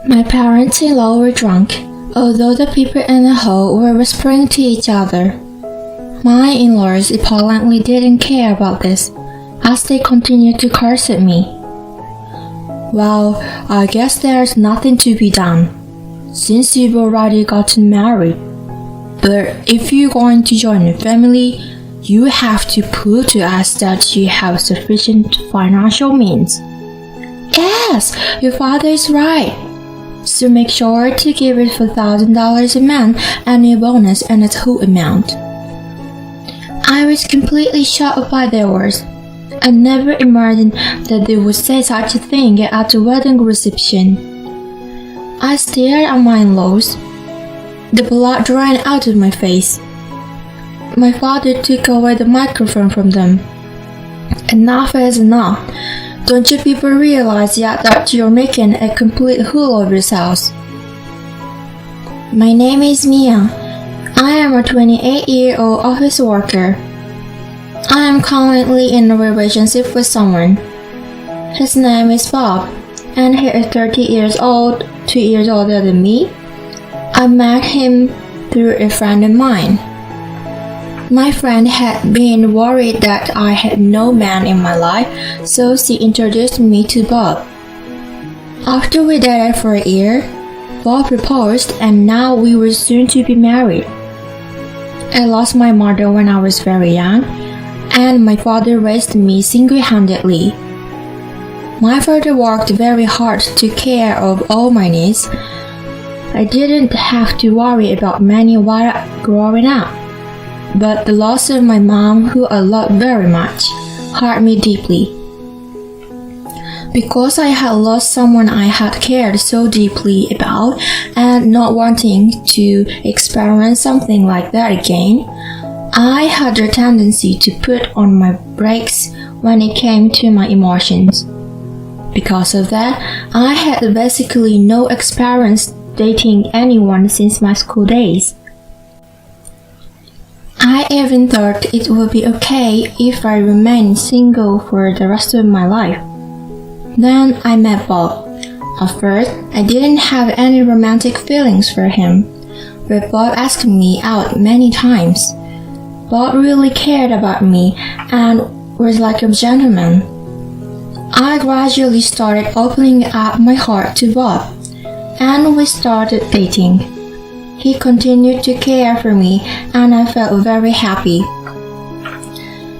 My parents-in-law were drunk, although the people in the hall were whispering to each other. My in-laws apparently didn't care about this, as they continued to curse at me. Well, I guess there's nothing to be done, since you've already gotten married. But if you're going to join a family, you have to prove to us that you have sufficient financial means. Yes, your father is right. So make sure to give it $4,000 a month annual bonus and its whole amount. I was completely shocked by their words. I never imagined that they would say such a thing at a wedding reception. I stared at my in-laws. The blood ran out of my face. My father took away the microphone from them. Enough is enough. Don't you people realize yet that you're making a complete fool of yourselves? My name is Mia. I am a 28-year-old office worker. I am currently in a relationship with someone. His name is Bob, and he is 30 years old, 2 years older than me. I met him through a friend of mine. My friend had been worried that I had no man in my life, so she introduced me to Bob. After we dated for a year, Bob proposed and now we were soon to be married. I lost my mother when I was very young, and my father raised me single-handedly. My father worked very hard to care of all my needs. I didn't have to worry about money while growing up. But the loss of my mom, who I loved very much, hurt me deeply. Because I had lost someone I had cared so deeply about and not wanting to experience something like that again, I had a tendency to put on my brakes when it came to my emotions. Because of that, I had basically no experience dating anyone since my school days. I even thought it would be okay if I remained single for the rest of my life. Then I met Bob. At first, I didn't have any romantic feelings for him, but Bob asked me out many times. Bob really cared about me and was like a gentleman. I gradually started opening up my heart to Bob, and we started dating. He continued to care for me, and I felt very happy.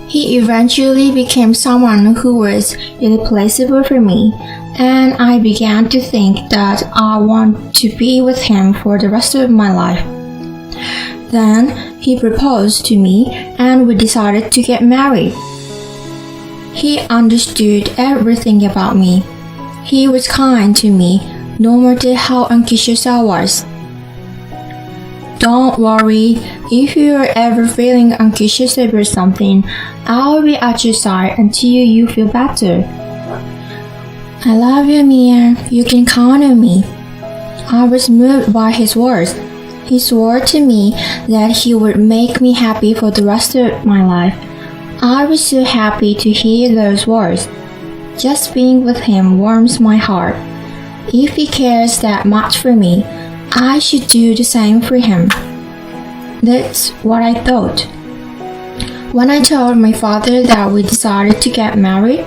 He eventually became someone who was irreplaceable for me, and I began to think that I want to be with him for the rest of my life. Then he proposed to me, and we decided to get married. He understood everything about me. He was kind to me, no matter how anxious I was. Don't worry, if you are ever feeling anxious about something, I'll be at your side until you feel better. I love you, Mia. You can count on me. I was moved by his words. He swore to me that he would make me happy for the rest of my life. I was so happy to hear those words. Just being with him warms my heart. If he cares that much for me, I should do the same for him. That's what I thought. When I told my father that we decided to get married,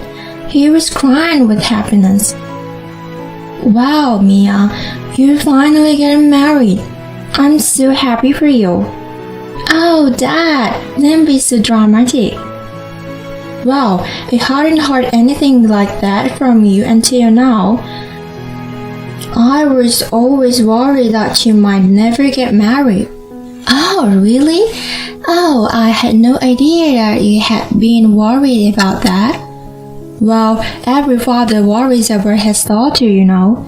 he was crying with happiness. Wow, Mia, you're finally getting married. I'm so happy for you. Oh, Dad, don't be so dramatic. Wow, I hadn't heard anything like that from you until now. I was always worried that you might never get married. Oh, really? Oh, I had no idea that you had been worried about that. Well, every father worries about his daughter, you know.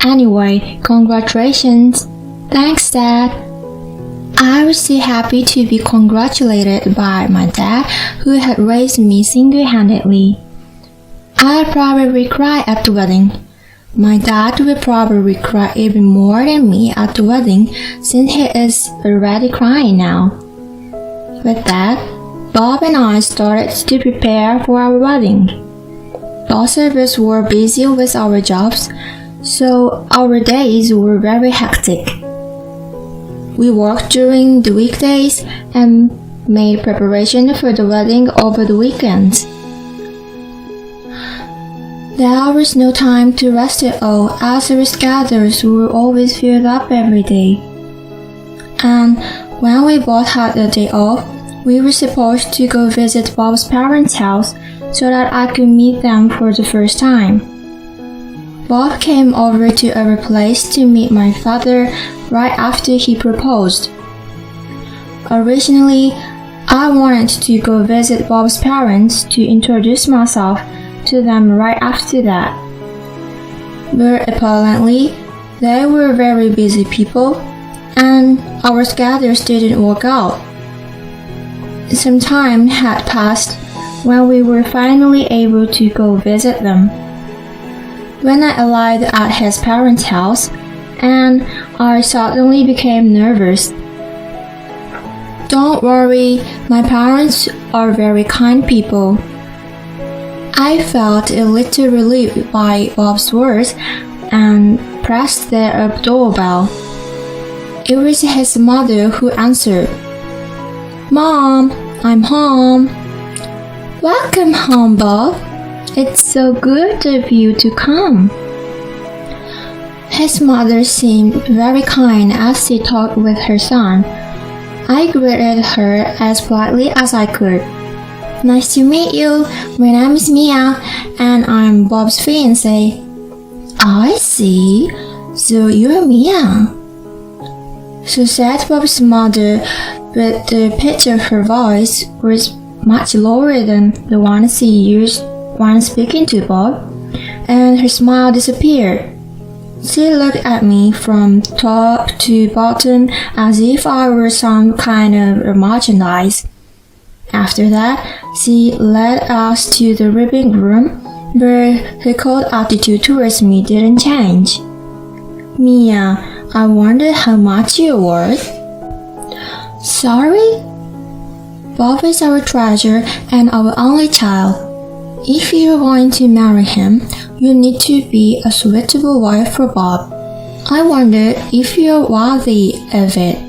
Anyway, congratulations. Thanks, Dad. I was so happy to be congratulated by my dad, who had raised me single-handedly. I'd probably cry at the wedding. My dad will probably cry even more than me at the wedding, since he is already crying now. With that, Bob and I started to prepare for our wedding. Both of us were busy with our jobs, so our days were very hectic. We worked during the weekdays and made preparation for the wedding over the weekends. There was no time to rest at all, as our schedules were always filled up every day. And when we both had a day off, we were supposed to go visit Bob's parents' house so that I could meet them for the first time. Bob came over to our place to meet my father right after he proposed. Originally, I wanted to go visit Bob's parents to introduce myself to them right after that. But apparently, they were very busy people, and our schedules didn't work out. Some time had passed when we were finally able to go visit them. When I arrived at his parents' house, and I suddenly became nervous. Don't worry, my parents are very kind people. I felt a little relieved by Bob's words and pressed the doorbell. It was his mother who answered. "Mom, I'm home." "Welcome home, Bob. It's so good of you to come." His mother seemed very kind as she talked with her son. I greeted her as politely as I could. "Nice to meet you. My name is Mia, and I'm Bob's fiancée." "I see. So you're Mia," so said Bob's mother, but the pitch of her voice was much lower than the one she used when speaking to Bob, and her smile disappeared. She looked at me from top to bottom as if I were some kind of merchandise. After that, she led us to the living room, but her cold attitude towards me didn't change. "Mia, I wonder how much you're worth." "Sorry?" "Bob is our treasure and our only child. If you're going to marry him, you need to be a suitable wife for Bob. I wonder if you're worthy of it."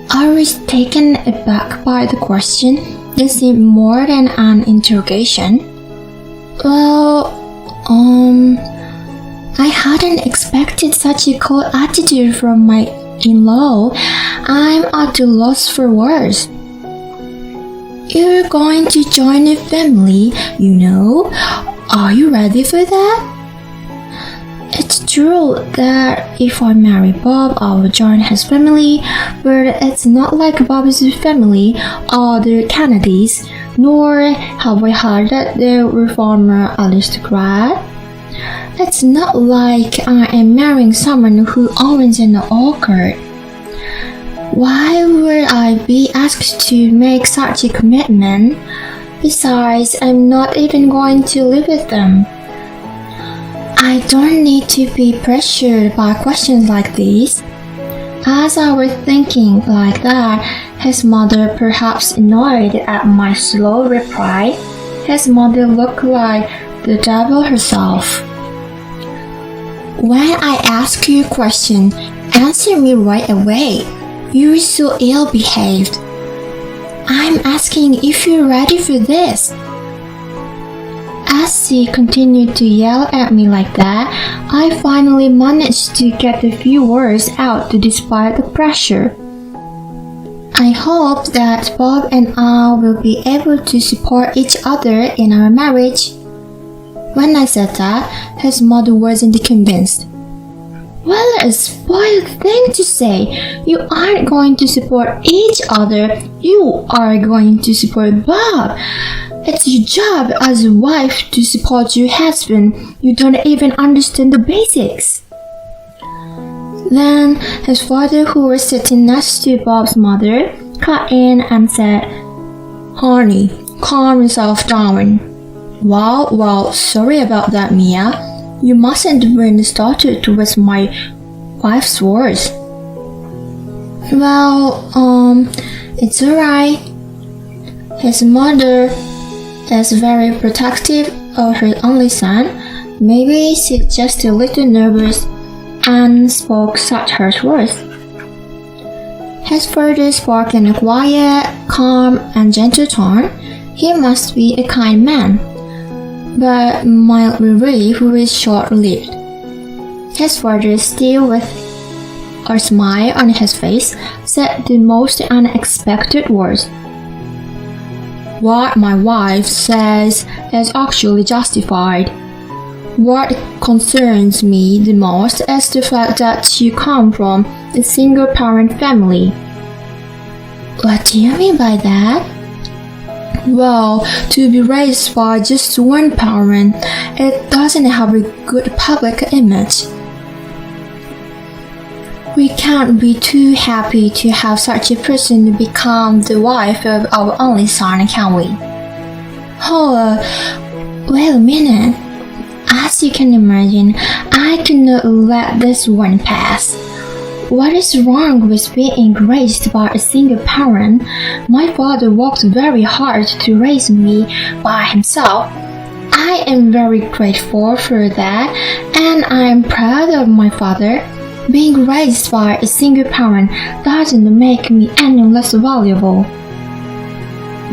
I was taken aback by the question. It seemed more than an interrogation. Well, I hadn't expected such a cold attitude from my in-law. I'm at a loss for words. "You're going to join a family, you know. Are you ready for that?" "It's true that if I marry Bob, I will join his family, but it's not like Bob's family or the Kennedys, nor have I heard that they were former aristocrat. It's not like I am marrying someone who owns an orchard. Why would I be asked to make such a commitment? Besides, I'm not even going to live with them. I don't need to be pressured by questions like these." As I was thinking like that, his mother, perhaps annoyed at my slow reply, his mother looked like the devil herself. "When I ask you a question, answer me right away. You're so ill-behaved. I'm asking if you're ready for this." As she continued to yell at me like that, I finally managed to get a few words out despite the pressure. "I hope that Bob and I will be able to support each other in our marriage." When I said that, his mother wasn't convinced. "What a spoiled thing to say! You aren't going to support each other, you are going to support Bob. It's your job as a wife to support your husband. You don't even understand the basics." Then his father, who was sitting next to Bob's mother, cut in and said, "Honey, calm yourself down." Well, sorry about that, Mia. You mustn't bring started with my wife's words." "Well, it's alright." His mother is very protective of her only son, Maybe she's just a little nervous and spoke such harsh words. His father spoke in a quiet, calm, and gentle tone. He must be a kind man. But my relief was short-lived. His father, still with a smile on his face, said the most unexpected words. What my wife says is actually justified. What concerns me the most is the fact that you come from a single-parent family. What do you mean by that? Well, to be raised by just one parent, it doesn't have a good public image. We can't be too happy to have such a person become the wife of our only son, can we? Oh, wait a minute. As you can imagine, I cannot let this one pass. What is wrong with being raised by a single parent? My father worked very hard to raise me by himself. I am very grateful for that, and I am proud of my father. Being raised by a single parent doesn't make me any less valuable.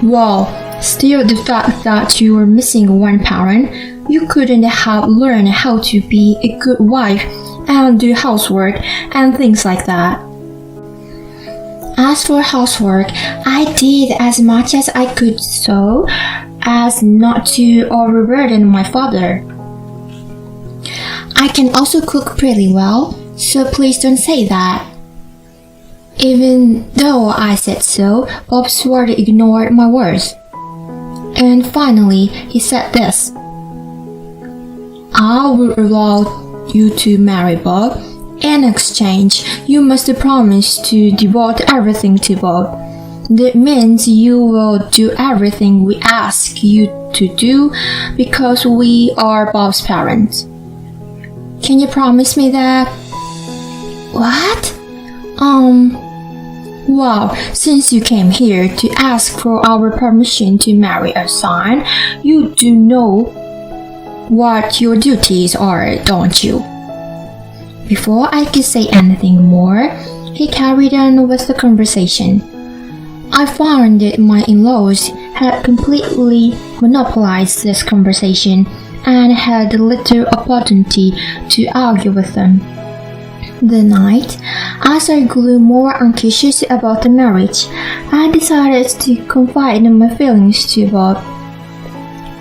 Well, still the fact that you were missing one parent, you couldn't have learned how to be a good wife and do housework and things like that. As for housework, I did as much as I could so as not to overburden my father. I can also cook pretty well, so please don't say that. Even though I said so, Bob swore to ignore my words. And finally, he said this. I will allow you to marry Bob. In exchange, you must promise to devote everything to Bob. That means you will do everything we ask you to do because we are Bob's parents. Can you promise me that? What? Well, since you came here to ask for our permission to marry a son, you do know what your duties are, don't you? Before I could say anything more, he carried on with the conversation. I found that my in-laws had completely monopolized this conversation and had little opportunity to argue with them. The night, as I grew more anxious about the marriage, I decided to confide my feelings to Bob.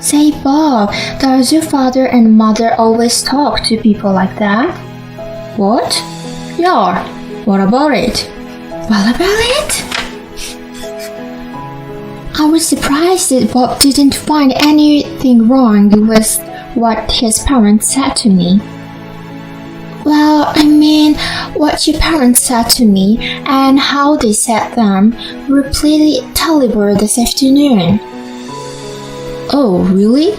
Say, Bob, does your father and mother always talk to people like that? What? Yeah, what about it? What about it? I was surprised that Bob didn't find anything wrong with what his parents said to me. Well, I mean, what your parents said to me and how they said them were pretty terrible this afternoon. Oh, really?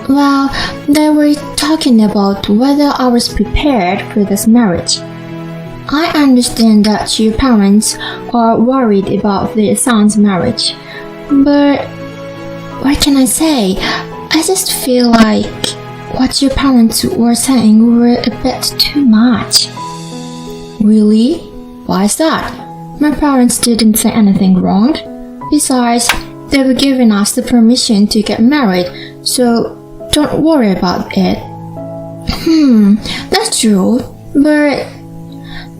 Well, they were talking about whether I was prepared for this marriage. I understand that your parents are worried about their son's marriage, but what can I say? I just feel like what your parents were saying were a bit too much. Really? Why is that? My parents didn't say anything wrong. Besides, they were giving us the permission to get married, so don't worry about it. That's true, but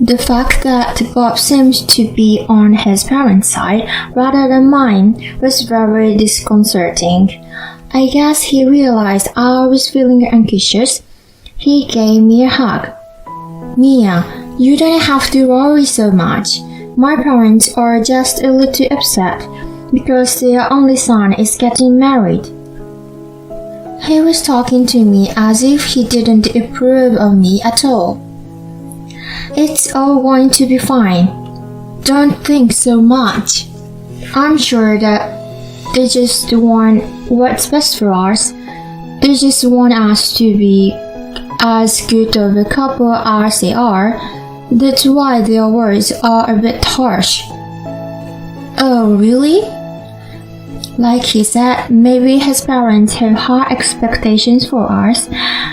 the fact that Bob seemed to be on his parents' side rather than mine was very disconcerting. I guess he realized I was feeling anxious. He gave me a hug. Mia, you don't have to worry so much. My parents are just a little upset because their only son is getting married. He was talking to me as if he didn't approve of me at all. It's all going to be fine. Don't think so much. I'm sure that they just want what's best for us. They just want us to be as good of a couple as they are. That's why their words are a bit harsh. Oh, really? Like he said, maybe his parents have high expectations for us.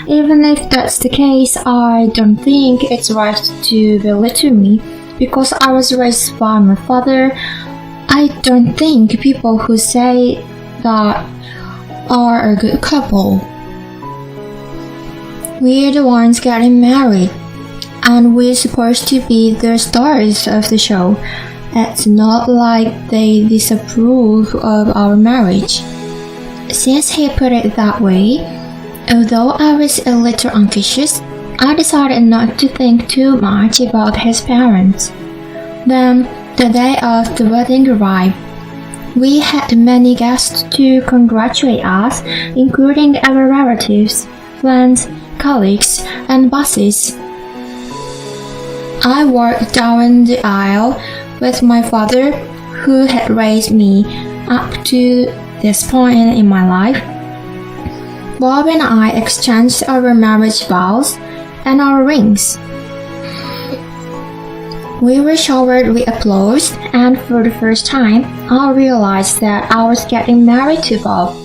Even if that's the case, I don't think it's right to belittle me because I was raised by my father. I don't think people who say that are a good couple. We're the ones getting married, and we're supposed to be the stars of the show. It's not like they disapprove of our marriage. Since he put it that way, although I was a little anxious, I decided not to think too much about his parents. Then, the day of the wedding arrived. We had many guests to congratulate us, including our relatives, friends, colleagues, and bosses. I walked down the aisle with my father, who had raised me up to this point in my life. Bob and I exchanged our marriage vows and our rings. We were showered with applause, and for the first time, I realized that I was getting married to Bob.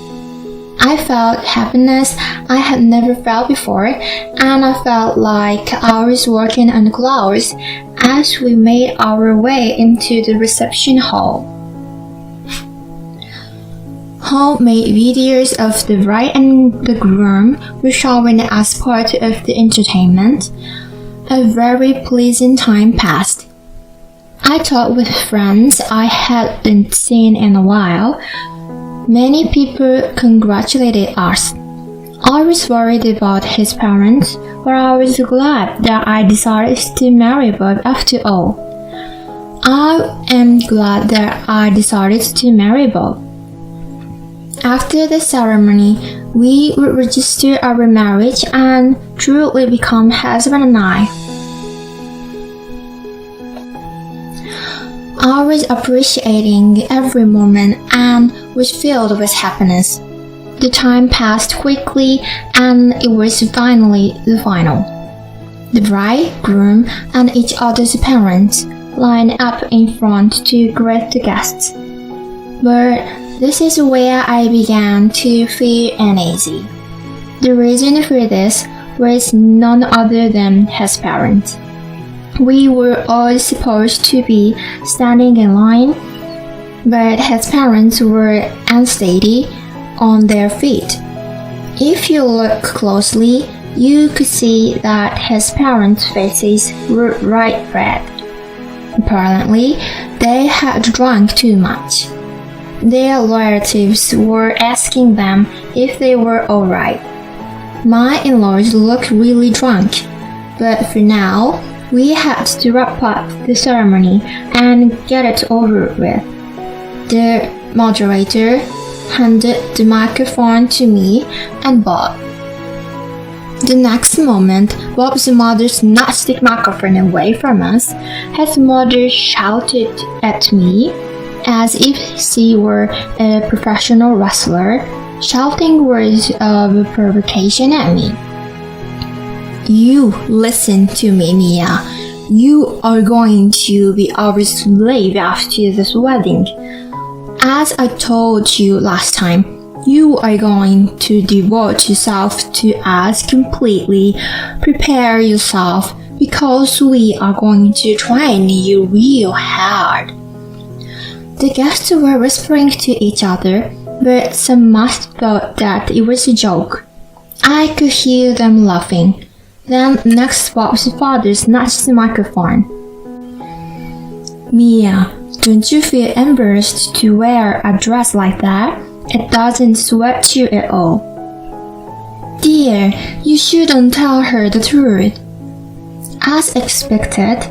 I felt happiness I had never felt before, and I felt like I was walking on clouds as we made our way into the reception hall. Homemade videos of the bride and the groom were shown as part of the entertainment. A very pleasant time passed. I talked with friends I hadn't seen in a while. Many people congratulated us. I was worried about his parents, but I was glad that I decided to marry Bob after all. I am glad that I decided to marry Bob. After the ceremony, we would register our marriage and truly become husband and I was appreciating every moment and was filled with happiness. The time passed quickly and it was finally the final. The bride, groom, and each other's parents lined up in front to greet the guests. But this is where I began to feel uneasy. The reason for this was none other than his parents. We were all supposed to be standing in line, but his parents were unsteady on their feet. If you look closely, you could see that his parents' faces were bright red. Apparently, they had drunk too much. Their relatives were asking them if they were alright. My in-laws looked really drunk, but for now, we had to wrap up the ceremony and get it over with. The moderator handed the microphone to me and Bob. The next moment, Bob's mother snatched the microphone away from us. His mother shouted at me as if she were a professional wrestler, shouting words of provocation at me. You listen to me, Mia. You are going to be our slave after this wedding. As I told you last time, you are going to devote yourself to us completely. Prepare yourself because we are going to train you real hard. The guests were whispering to each other, but some must thought that it was a joke. I could hear them laughing. Then next Bob's father snatched the microphone. Mia, don't you feel embarrassed to wear a dress like that? It doesn't suit you at all. Dear, you shouldn't tell her the truth. As expected,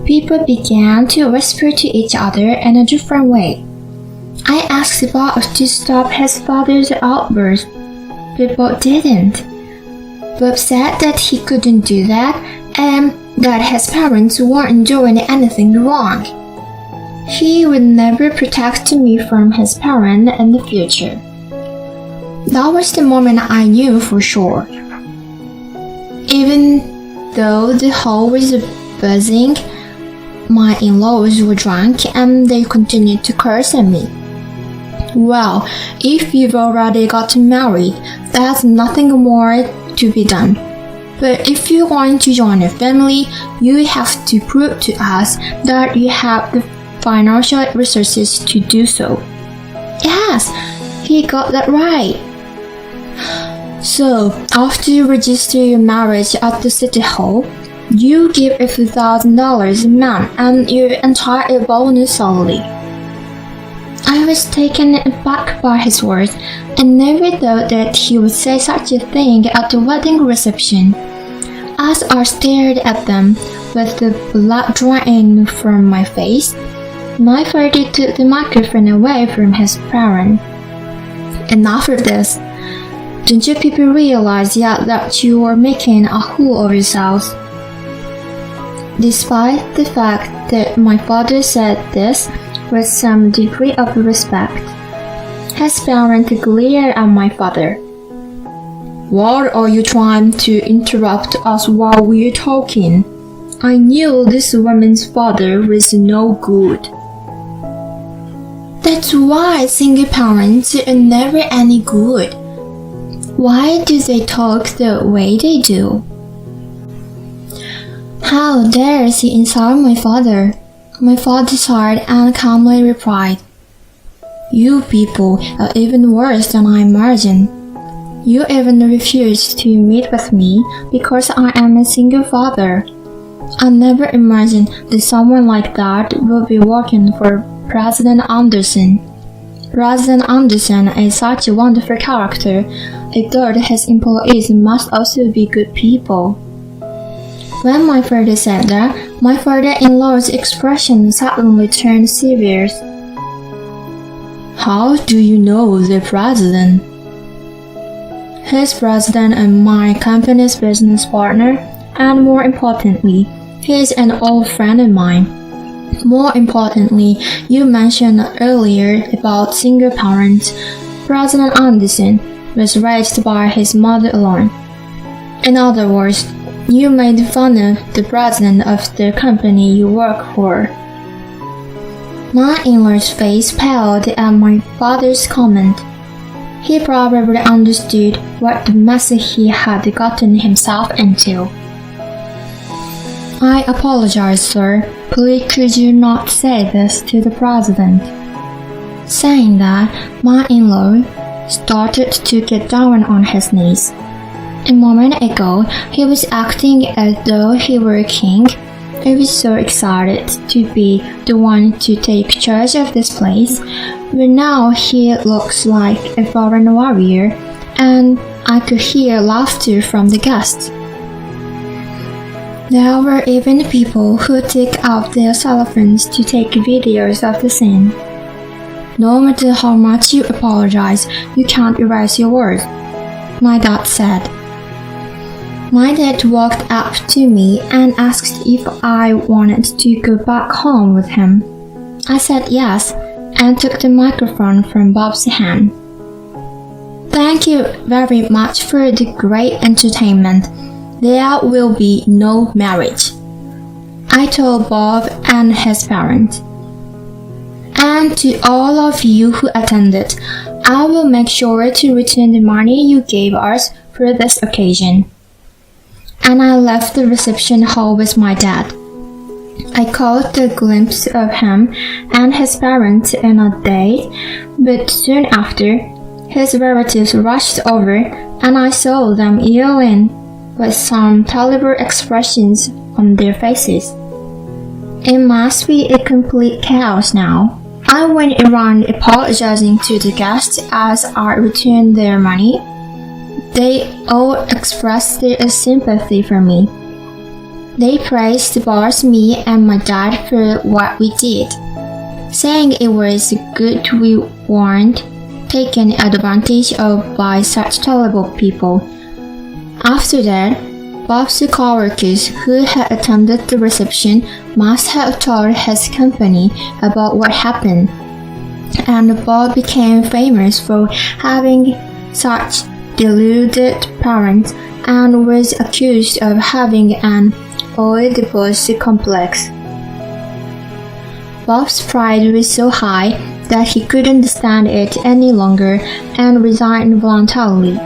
people began to whisper to each other in a different way. I asked Bob to stop his father's outburst, but Bob didn't. Bob said that he couldn't do that and that his parents weren't doing anything wrong. He would never protect me from his parents in the future. That was the moment I knew for sure. Even though the hall was buzzing, my in-laws were drunk and they continued to curse at me. Well, if you've already gotten married, there's nothing more to be done. But if you want to join a family, you have to prove to us that you have the financial resources to do so. Yes, he got that right. So, after you register your marriage at the city hall, you give a few $1,000s a month and your entire bonus salary. I was taken aback by his words and never thought that he would say such a thing at the wedding reception. As I stared at them with the blood draining from my face, my father took the microphone away from his parent. Enough of this. Don't you people realize yet that you are making a fool of yourselves? Despite the fact that my father said this with some degree of respect, his parent glared at my father. What are you trying to interrupt us while we're talking? I knew this woman's father was no good. That's why single parents are never any good. Why do they talk the way they do? How dares he insult my father? My father sighed and calmly replied, You people are even worse than I imagined. You even refuse to meet with me because I am a single father. I never imagined that someone like that would be working for President Anderson. President Anderson is such a wonderful character. I thought his employees must also be good people. When my father said that, my father-in-law's expression suddenly turned serious. How do you know the president? He's president and my company's business partner, and more importantly, he's an old friend of mine. More importantly, you mentioned earlier about single parents. President Anderson was raised by his mother alone. In other words, you made fun of the president of the company you work for. My in-law's face paled at my father's comment. He probably understood what the mess he had gotten himself into. I apologize, sir. Please could you not say this to the president? Saying that, my in-law started to get down on his knees. A moment ago, he was acting as though he were a king. I was so excited to be the one to take charge of this place, but now he looks like a foreign warrior, and I could hear laughter from the guests. There were even people who took out their cell phones to take videos of the scene. No matter how much you apologize, you can't erase your words, my dad said. My dad walked up to me and asked if I wanted to go back home with him. I said yes and took the microphone from Bob's hand. Thank you very much for the great entertainment. There will be no marriage, I told Bob and his parents. And to all of you who attended, I will make sure to return the money you gave us for this occasion. And I left the reception hall with my dad. I caught a glimpse of him and his parents in a date, but soon after, his relatives rushed over and I saw them yelling with some terrible expressions on their faces. It must be a complete chaos now. I went around apologizing to the guests as I returned their money. They all expressed their sympathy for me. They praised both me and my dad for what we did, saying it was good we weren't taken advantage of by such terrible people. After that, Bob's co-workers who had attended the reception must have told his company about what happened, and Bob became famous for having such deluded parents and was accused of having an Oedipus complex. Bob's pride was so high that he couldn't stand it any longer and resigned voluntarily.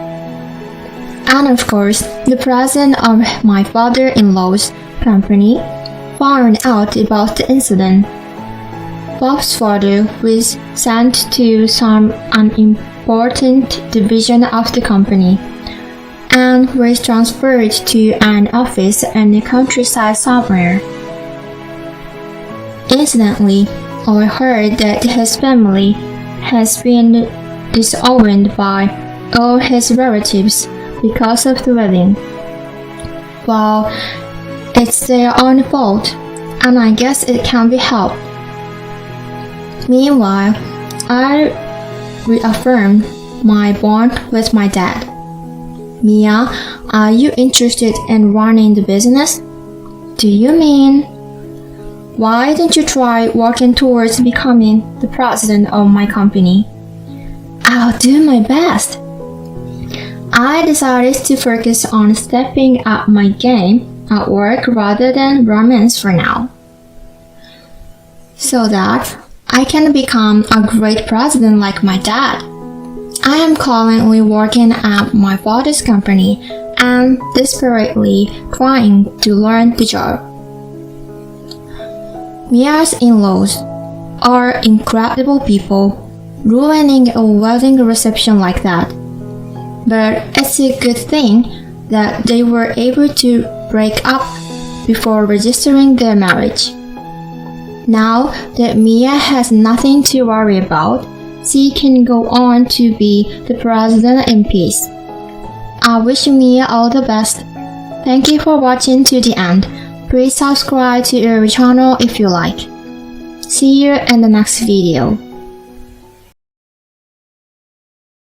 And of course, the president of my father-in-law's company found out about the incident. Bob's father was sent to some unimportant division of the company and was transferred to an office in the countryside somewhere. Incidentally, I heard that his family has been disowned by all his relatives because of the wedding. Well, it's their own fault, and I guess it can't be helped. Meanwhile, I reaffirmed my bond with my dad. Mia, are you interested in running the business? Do you mean? Why don't you try working towards becoming the president of my company? I'll do my best. I decided to focus on stepping up my game at work rather than romance for now, so that I can become a great president like my dad. I am currently working at my father's company and desperately trying to learn the job. Mia's in-laws are incredible people, ruining a wedding reception like that. But it's a good thing that they were able to break up before registering their marriage. Now that Mia has nothing to worry about, she can go on to be the president in peace. I wish Mia all the best. Thank you for watching to the end. Please subscribe to our channel if you like. See you in the next video.